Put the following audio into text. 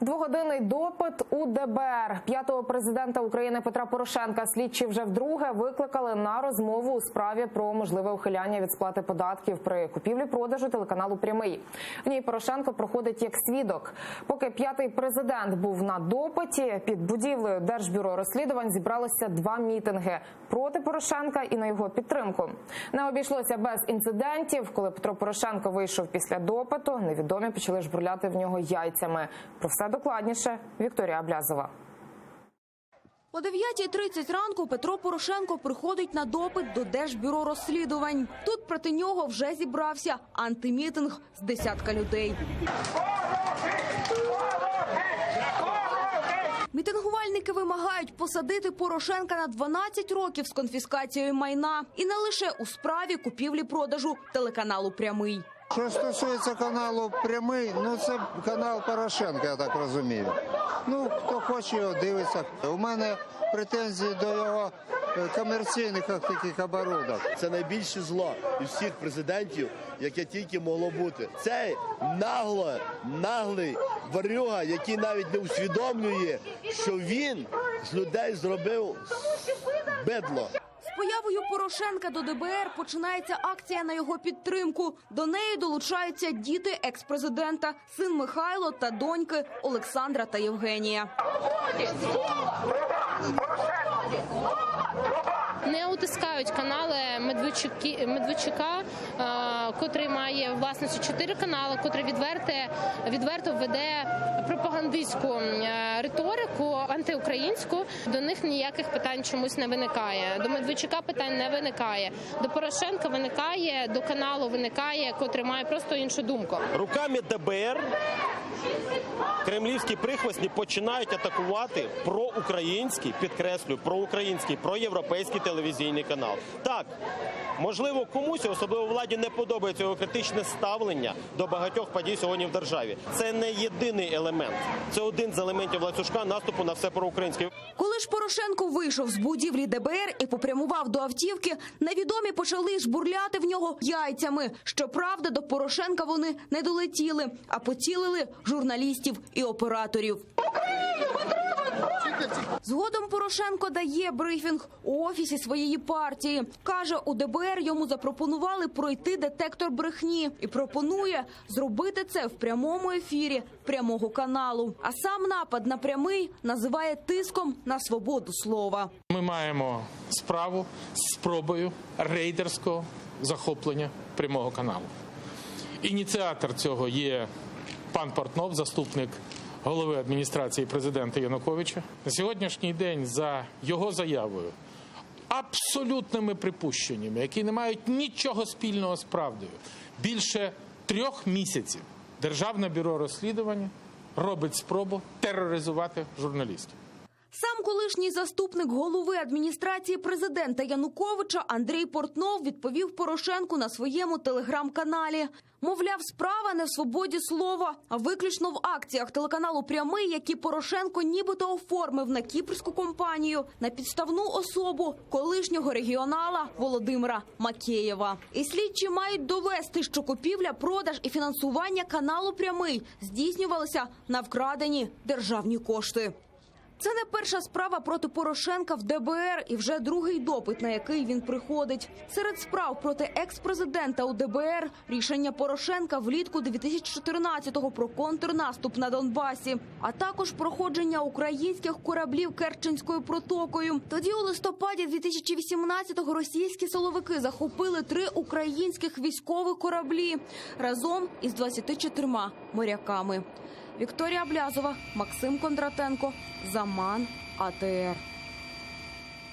Двогодинний допит у ДБР. П'ятого президента України Петра Порошенка слідчі вже вдруге викликали на розмову у справі про можливе ухиляння від сплати податків при купівлі-продажу телеканалу «Прямий». В ній Порошенко проходить як свідок. Поки п'ятий президент був на допиті, під будівлею Держбюро розслідувань зібралися два мітинги проти Порошенка і на його підтримку. Не обійшлося без інцидентів. Коли Петро Порошенко вийшов після допиту, невідомі почали жбурляти в нього яйцями. Про все докладніше Вікторія Аблязова. О 9:30 ранку Петро Порошенко приходить на допит до Держбюро розслідувань. Тут проти нього вже зібрався антимітинг з десятка людей. Мітингувальники вимагають посадити Порошенка на 12 років з конфіскацією майна. І не лише у справі купівлі-продажу телеканалу «Прямий». Що стосується каналу «Прямий», це канал Порошенка, я так розумію. Хто хоче, його дивиться. У мене претензії до його комерційних таких оборудок. Це найбільше зло із всіх президентів, яке тільки могло бути. Цей наглий ворюга, який навіть не усвідомлює, що він з людей зробив бидло. З появою Порошенка до ДБР починається акція на його підтримку. До неї долучаються діти екс-президента, син Михайло та доньки Олександра та Євгенія. Не утискають канали Медведчука, котрий має власності 4 канали, котрий відверто веде пропагандистську риторику, антиукраїнську. До них ніяких питань чомусь не виникає. До Медведчука питань не виникає. До Порошенка виникає, до каналу виникає, котрий має просто іншу думку. Руками ДБР кремлівські прихвостні починають атакувати проукраїнський, підкреслюю, проукраїнський, проєвропейський телевізійний канал. Так, можливо, комусь, особливо владі, не подобається його критичне ставлення до багатьох подій сьогодні в державі. Це не єдиний елемент. Це один з елементів ланцюжка наступу на все проукраїнське. Коли ж Порошенко вийшов з будівлі ДБР і попрямував до автівки, невідомі почали жбурляти в нього яйцями. Щоправда, до Порошенка вони не долетіли, а поцілили журналістів і операторів. Згодом Порошенко дає брифінг у офісі своєї партії. Каже, у ДБР йому запропонували пройти детектор брехні і пропонує зробити це в прямому ефірі прямого каналу. А сам напад на «Прямий» називає тиском на свободу слова. Ми маємо справу з спробою рейдерського захоплення прямого каналу. Ініціатор цього є пан Портнов, заступник голови адміністрації президента Януковича. На сьогоднішній день за його заявою, абсолютними припущеннями, які не мають нічого спільного з правдою, більше 3 місяців Державне бюро розслідування робить спробу тероризувати журналістів. Сам колишній заступник голови адміністрації президента Януковича Андрій Портнов відповів Порошенку на своєму телеграм-каналі. Мовляв, справа не в свободі слова, а виключно в акціях телеканалу «Прямий», які Порошенко нібито оформив на кіпрську компанію, на підставну особу колишнього регіонала Володимира Макеєва. І слідчі мають довести, що купівля, продаж і фінансування каналу «Прямий» здійснювалися на вкрадені державні кошти. Це не перша справа проти Порошенка в ДБР і вже другий допит, на який він приходить. Серед справ проти екс-президента у ДБР – рішення Порошенка влітку 2014-го про контрнаступ на Донбасі, а також проходження українських кораблів Керченською протокою. Тоді у листопаді 2018-го російські силовики захопили 3 українських військових кораблі разом із 24 моряками. Вікторія Аблязова, Максим Кондратенко, Заман, АТР.